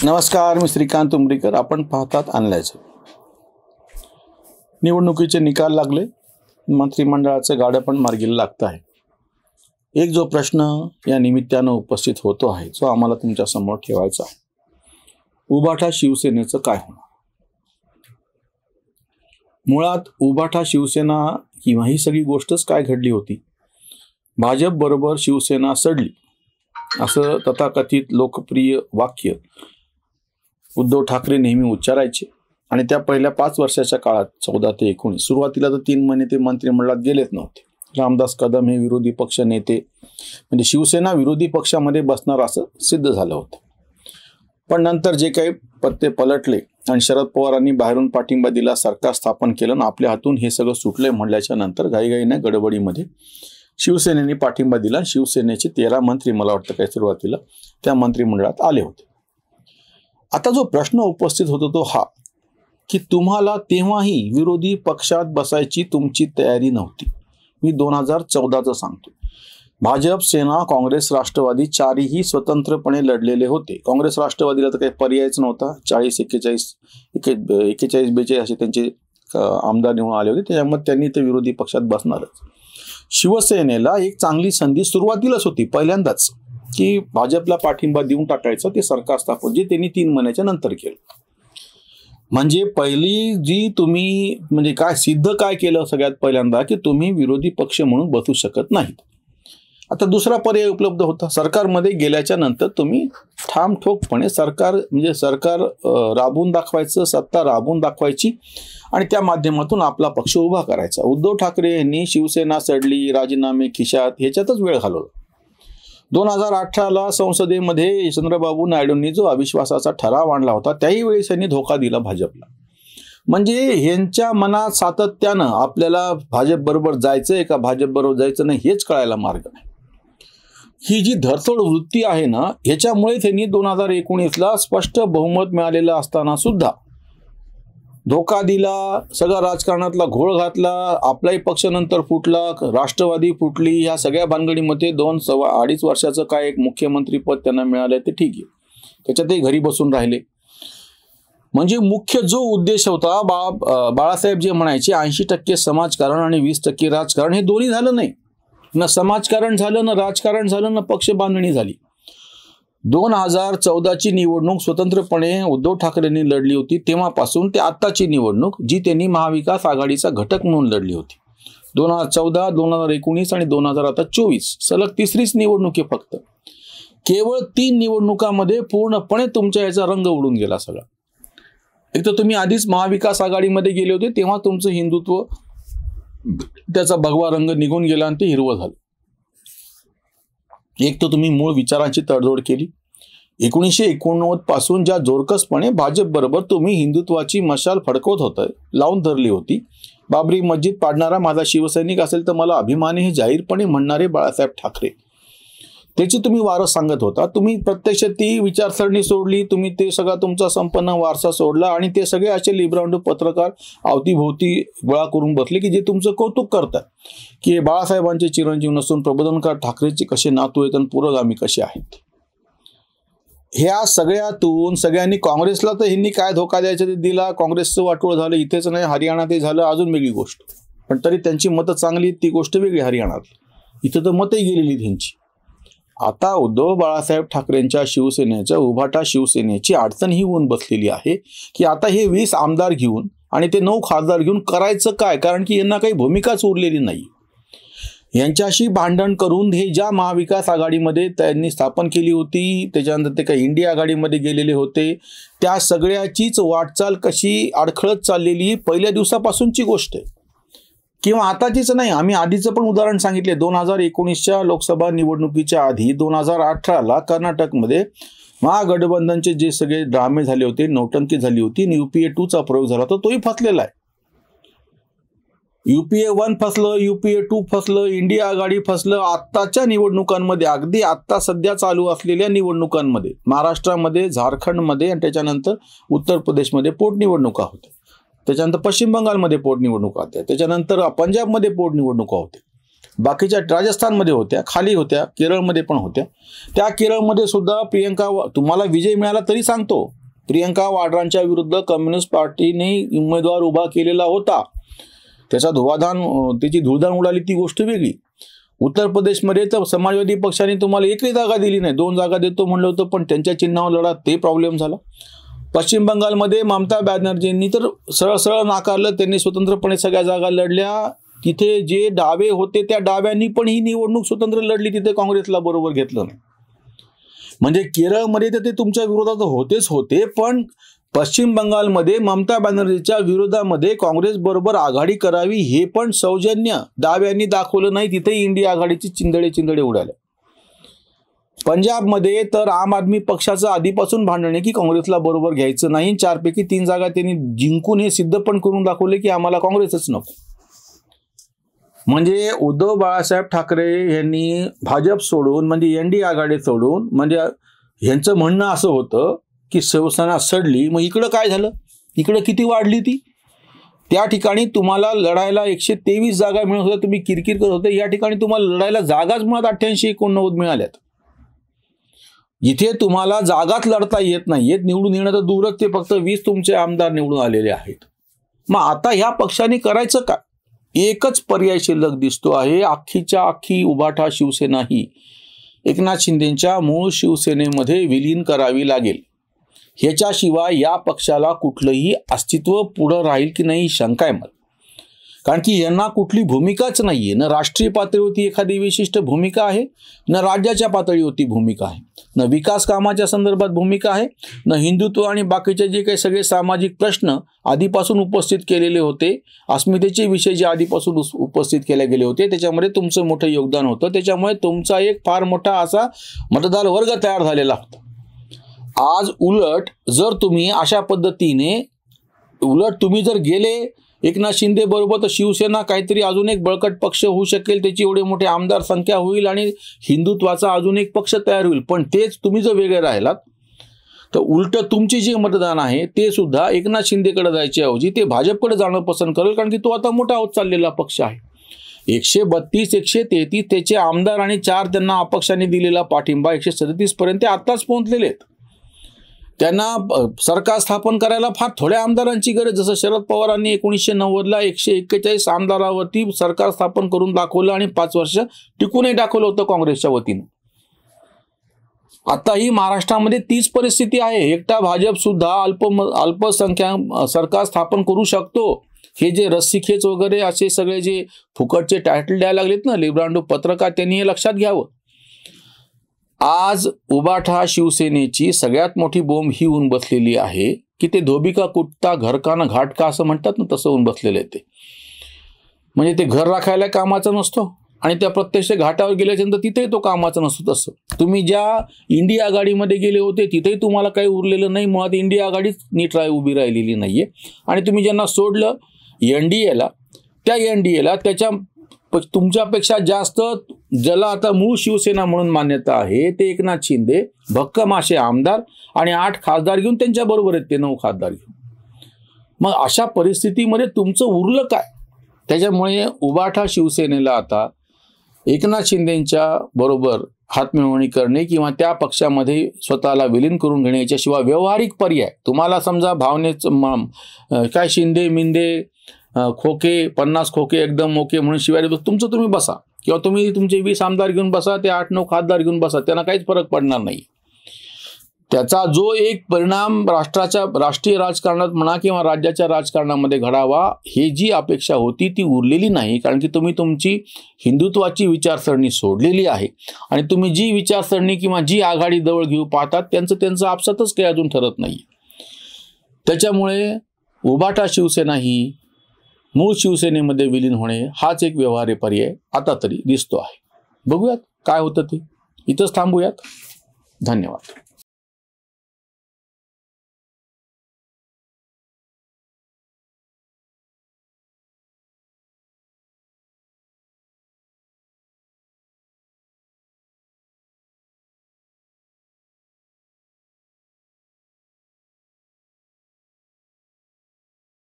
नमस्कार, मी श्रीकांत उमरीकर. आपण पाहतात अनलायझर. निवडणुकीचे निकाल लागले, मंत्रिमंडळाचे गाडं पण मार्गीला लागत आहे. एक जो प्रश्न या निमित्तानं उपस्थित होतो आहे, जो आम्हाला तुमच्या समोर ठेवायचा आहे, उभाठा शिवसेनेचं काय होणार? मुळात उभाठा शिवसेना किंवा ही सगळी गोष्टच काय घडली होती? भाजप बरोबर शिवसेना सडली असं तथाकथित लोकप्रिय वाक्य उद्धव ठाकरे नेहमी उच्चारायचे. आणि त्या पहिल्या 5 वर्षाच्या काळात 14 ते 19 सुरुवातीला तर 3 महिने ते मंत्रिमंडळात गेलेच नव्हते. रामदास कदम हे विरोधी पक्ष नेते, म्हणजे शिवसेना विरोधी पक्षामध्ये बसणार असं सिद्ध झालं होतं. पण नंतर जे काही पत्ते पलटले आणि शरद पवारांनी बाहेरून पाठिंबा दिला, सरकार स्थापन केलं आणि आपल्या हातून हे सगळं सुटलंय म्हणल्याच्या नंतर घाईघाईने गडबडीमध्ये शिवसेनेने पाठिंबा दिला. शिवसेनेचे 13 मंत्री मला वाटतं काही सुरुवातीला त्या मंत्रिमंडळात आले होते. आता जो प्रश्न उपस्थित होतो तो हा, की तुम्हाला तेव्हाही विरोधी पक्षात बसायची तुमची तयारी नव्हती. मी 2014चं सांगतो. भाजप, सेना, काँग्रेस, राष्ट्रवादी चारही स्वतंत्रपणे लढलेले होते. काँग्रेस राष्ट्रवादीला तर काही पर्यायच नव्हता. 41-42 असे त्यांचे आमदार निवडून आले होते, त्याच्यामुळे त्यांनी ते विरोधी पक्षात बसणारच. शिवसेनेला एक चांगली संधी सुरुवातीलाच होती, पहिल्यांदाच, की भाजपला पाठिंबा देऊन टाकायचं, ते सरकार स्थापन, जे त्यांनी 3 महिन्याच्या नंतर केलं. म्हणजे पहिली जी तुम्ही म्हणजे काय सिद्ध काय केलं सगळ्यात पहिल्यांदा, की तुम्ही विरोधी पक्ष म्हणून बसू शकत नाहीत. आता दुसरा पर्याय उपलब्ध होता. सरकारमध्ये गेल्याच्या नंतर तुम्ही ठामठोकपणे सरकार राबवून दाखवायचं, सत्ता राबवून दाखवायची आणि त्या माध्यमातून आपला पक्ष उभा करायचा. उद्धव ठाकरे यांनी शिवसेना सडली, राजीनामे खिशात, ह्याच्यातच वेळ घालवला. 2018ला संसदेमध्ये चंद्रबाबू नायडूंनी जो अविश्वासाचा ठराव आणला होता, त्याही वेळेस त्यांनी धोका दिला भाजपला. म्हणजे ह्यांच्या मनात सातत्यानं आपल्याला भाजप बरोबर जायचंय का भाजप बरोबर जायचं नाही हेच कळायला मार्ग नाही. ही जी धरसोड वृत्ती आहे ना, ह्याच्यामुळे त्यांनी 2019ला स्पष्ट बहुमत मिळालेलं असताना सुद्धा धोका दिला, सगळा राजकारणातला घोळ घातला. आपलाही पक्ष नंतर फुटला, राष्ट्रवादी फुटली. ह्या सगळ्या भानगडीमध्ये 2-2.5 वर्षाचं काय एक मुख्यमंत्रीपद त्यांना मिळालंय ते ठीक आहे, त्याच्यातही घरी बसून राहिले. म्हणजे मुख्य जो उद्देश होता, बाळासाहेब जे म्हणायचे 80% समाजकारण आणि 20% राजकारण, हे दोन्ही झालं नाही. ना समाजकारण झालं, ना राजकारण झालं, ना पक्ष बांधणी झाली. 2014ची निवडणूक स्वतंत्रपणे उद्धव ठाकरेंनी लढली होती, तेव्हापासून ते आत्ताची निवडणूक जी त्यांनी महाविकास आघाडीचा घटक म्हणून लढली होती. 2014, 2019 आणि 2024 सलग 3रीच निवडणूक आहे फक्त. केवळ 3 निवडणुकांमध्ये पूर्णपणे तुमच्या याचा रंग उडून गेला सगळा. एक तर तुम्ही आधीच महाविकास आघाडीमध्ये गेले होते, तेव्हा तुमचं हिंदुत्व त्याचा भगवा रंग निघून गेला आणि ते हिरवं झालं. एक तर तुम्ही मूळ विचारांची तडजोड केली. 1989 पासून ज्या जोरकसपणे भाजप बरोबर तुम्ही हिंदुत्वाची मशाल फडकवत होता, लावून धरली होती. बाबरी मस्जिद पाडणारा माझा शिवसैनिक असेल तर मला अभिमान हे जाहीरपणे म्हणणारे बाळासाहेब ठाकरे, त्याची तुम्ही वारस सांगत होता. तुम्ही प्रत्यक्ष ती विचारसरणी सोडली, तुम्ही ते सगळा तुमचा संपन्न वारसा सोडला आणि ते सगळे असे लिब्रांडू पत्रकार अवतीभोवती गोळा करून बसले की जे तुमचं कौतुक करतात, की बाळासाहेबांचे चिरंजीव नसून प्रबोधनकार ठाकरेचे कसे नातू आहेत आणि पुरोगामी कसे आहेत. ह्या सगळ्यातून सगळ्यांनी काँग्रेसला तर ह्यांनी काय धोका द्यायचा ते दिला. काँग्रेसचं वाटोळ झालं, इथेच नाही हरियाणातही झालं, अजून वेगळी गोष्ट. पण तरी त्यांची मतं चांगली, ती गोष्ट वेगळी. हरियाणात इथं तर मतही गेलेली त्यांची. आता उद्धव बाळासाहेब ठाकरेंच्या शिवसेनेच्या उभाटा शिवसेनेची अडचण ही होऊन बसलेली आहे, की आता हे 20 आमदार घेऊन आणि ते 9 खासदार घेऊन करायचं काय? कारण की यांना काही भूमिकाच उरलेली नाही. यांच्याशी भांडण करून हे ज्या महाविकास आघाडीमध्ये त्यांनी स्थापन केली होती, त्याच्यानंतर ते काही इंडिया आघाडीमध्ये गेलेले होते, त्या सगळ्याचीच वाटचाल कशी अडखळत चाललेली पहिल्या दिवसापासूनची गोष्ट आहे, किंवा आताचीच नाही. आम्ही आधीचं पण उदाहरण सांगितले. 2019च्या लोकसभा निवडणुकीच्या आधी 2018ला कर्नाटकमध्ये महागठबंधनचे जे सगळे ड्रामे झाले होते, नौटंकी झाली होती, UPA 2चा प्रयोग झाला होता, तोही फसलेला आहे. UPA 1 फसलं, UPA 2 फसलं, इंडिया आघाडी फसलं. आत्ताच्या निवडणुकांमध्ये, अगदी आत्ता सध्या चालू असलेल्या निवडणुकांमध्ये, महाराष्ट्रामध्ये, झारखंडमध्ये आणि त्याच्यानंतर उत्तर प्रदेशमध्ये पोटनिवडणुका होत्या, त्याच्यानंतर पश्चिम बंगालमध्ये पोटनिवडणुका होत्या, त्याच्यानंतर पंजाबमध्ये पोटनिवडणुका होत्या. बाकीच्या राजस्थानमध्ये होत्या, खाली होत्या, केरळमध्ये पण होत्या. त्या केरळमध्ये सुद्धा तुम्हाला विजय मिळाला तरी सांगतो, प्रियंका वाड्रांच्या विरुद्ध कम्युनिस्ट पार्टीने उमेदवार उभा केलेला होता. त्याचा त्याची धुळधाण उडाली ती गोष्ट वेगळी. उत्तर प्रदेशमध्ये तर समाजवादी पक्षाने तुम्हाला एकही जागा दिली नाही, 2 जागा देतो म्हणलं होतं, पण त्यांच्या चिन्हावर लढा, ते प्रॉब्लेम झाला. पश्चिम बंगालमध्ये ममता बॅनर्जींनी तर सरळ नाकारलं, त्यांनी स्वतंत्रपणे सगळ्या जागा लढल्या. तिथे जे डावे होते त्या डाव्यांनी पण ही निवडणूक स्वतंत्र लढली, तिथे काँग्रेसला बरोबर घेतलं नाही. म्हणजे केरळमध्ये तर ते तुमच्या विरोधात होतेच होते, पण पश्चिम बंगालमध्ये ममता बॅनर्जीच्या विरोधामध्ये काँग्रेस बरोबर आघाडी करावी हे पण सौजन्य डाव्यांनी दाखवलं नाही, तिथे इंडिया आघाडीची चिंदडे उडाले. पंजाबमध्ये तर आम आदमी पक्षाचं आधीपासून भांडण आहे की काँग्रेसला बरोबर घ्यायचं नाही. 4 पैकी 3 जागा त्यांनी जिंकून हे सिद्ध पण करून दाखवले की आम्हाला काँग्रेसच नको. म्हणजे उद्धव बाळासाहेब ठाकरे यांनी भाजप सोडून, म्हणजे एनडीए आघाडी सोडून, म्हणजे यांचं म्हणणं असं होतं की शिवसेना सडली. मग इकडं काय झालं, इकडं किती वाढली ती. त्या ठिकाणी तुम्हाला लढायला 123 जागा मिळत होत्या, तुम्ही किरकिर करत होते. या ठिकाणी तुम्हाला लढायला जागाच मुळात 88-89 मिळाल्यात. इथे तुम्हाला जागाच लढता येत नाहीयेत, निवडून येणं तर दूरच, ते फक्त 20 तुमचे आमदार निवडून आलेले आहेत. मग आता ह्या पक्षाने करायचं काय, एकच पर्याय शिल्लक दिसतो आहे. अख्खीच्या अख्खी उभाठा शिवसेना ही एकनाथ शिंदेच्या मूळ शिवसेनेमध्ये विलीन करावी लागेल. ह्याच्याशिवाय या पक्षाला कुठलंही अस्तित्व पुढं राहील की नाही शंका आहे मला. कारण की यांना कुठली भूमिकाच नाहीये, न राष्ट्रीय पातळीवरती एखादी विशिष्ट भूमिका आहे, न राज्याच्या पातळीवरती भूमिका आहे, न विकास कामाच्या संदर्भात भूमिका आहे, न हिंदुत्व आणि बाकीचे जे काही सगळे सामाजिक प्रश्न आधीपासून उपस्थित केलेले होते, अस्मितेचे विषय जे आधीपासून उपस्थित केले गेले होते, त्याच्यामध्ये तुमचं मोठं योगदान होतं. त्याच्यामुळे तुमचा एक फार मोठा असा मतदार वर्ग तयार झालेला होता. आज उलट जर तुम्ही अशा पद्धतीने तुम्ही जर गेले एकनाथ शिंदे बरोबर, तर शिवसेना काहीतरी अजून एक बळकट पक्ष होऊ शकेल, त्याची एवढे मोठे आमदार संख्या होईल आणि हिंदुत्वाचा अजून एक पक्ष तयार होईल. पण तेच तुम्ही जर वेगळे राहिलात तर उलट तुमचे जे मतदान आहे ते सुद्धा एकनाथ शिंदेकडे जायच्या ऐवजी ते भाजपकडे जाणं पसंत करेल, कारण की तो आता मोठा होत चाललेला पक्ष आहे. 132, 133 त्याचे आमदार आणि 4 त्यांना अपक्षाने दिलेला पाठिंबा, 137 पर्यंत आत्ताच पोहोचलेले आहेत. त्यांना सरकार स्थापन करायला फार थोड्या आमदारांची गरज. जसं शरद पवारांनी 1990ला 141 आमदारावरती सरकार स्थापन करून दाखवलं आणि 5 वर्ष टिकूनही दाखवलं होतं काँग्रेसच्या वतीनं. आताही महाराष्ट्रामध्ये तीच परिस्थिती आहे. एकटा भाजप सुद्धा अल्पसंख्याक सरकार स्थापन करू शकतो. हे जे रस्सीखेच वगैरे असे सगळे जे फुकटचे टायटल द्यायला लागलेत ना, लिब्रांडो पत्रकार, त्यांनी हे लक्षात घ्यावं. आज उबाठा शिवसेनेची सगळ्यात मोठी बोंब ही होऊन बसलेली आहे की ते धोबी का कुत्ता घर का ना घाट का असं म्हणतात ना, तसं होऊन बसलेलं आहे ते. म्हणजे ते घर राखायला कामाचा नसतो आणि त्या प्रत्यक्ष घाटावर गेल्याच्यानंतर तिथेही तो कामाचा नसतो. तसं तुम्ही ज्या इंडिया आघाडीमध्ये गेले होते तिथेही तुम्हाला काही उरलेलं नाही. मुळात इंडिया आघाडीच नीट उभी राहिलेली नाहीये. आणि तुम्ही ज्यांना सोडलं एनडीएला, त्या एनडीएला तुमच्यापेक्षा जास्त ज्याला आता मूळ शिवसेना म्हणून मान्यता आहे ते एकनाथ शिंदे, भक्कम असे आमदार आणि 8 खासदार घेऊन त्यांच्या बरोबर आहेत ते 9 खासदार घेऊन. मग अशा परिस्थितीमध्ये तुमचं उरलं काय? त्याच्यामुळे उबाठा शिवसेनेला आता एकनाथ शिंदेच्या बरोबर हातमिळवणी करणे किंवा त्या पक्षामध्ये स्वतःला विलीन करून घेणे याच्याशिवाय व्यावहारिक पर्याय तुम्हाला समजा भावनेचं काय शिंदे मिंदे खोके 50 खोके एकदम ओके म्हणून शिवाय तुमचं तुम्ही बसा, किंवा तुम्ही तुमचे 20 आमदार घेऊन बसा, ते 8-9 खासदार घेऊन बसा, त्यांना काहीच फरक पडणार नाही. त्याचा जो एक परिणाम राष्ट्रीय राजकारणात म्हणा किंवा राज्याच्या राजकारणामध्ये घडावा, हे जी अपेक्षा होती ती उरलेली नाही. कारण की तुम्ही तुमची हिंदुत्वाची विचारसरणी सोडलेली आहे आणि तुम्ही जी विचारसरणी किंवा जी आघाडी जवळ घेऊ पाहतात त्यांचं आपसातच काही अजून ठरत नाही. त्याच्यामुळे उबाठा शिवसेना ही मूळ शिवसेनेमध्ये विलीन होणे हाच एक व्यवहार्य पर्याय आता तरी दिसतो आहे. बघूयात काय होतं ते. इथंच थांबूयात. धन्यवाद.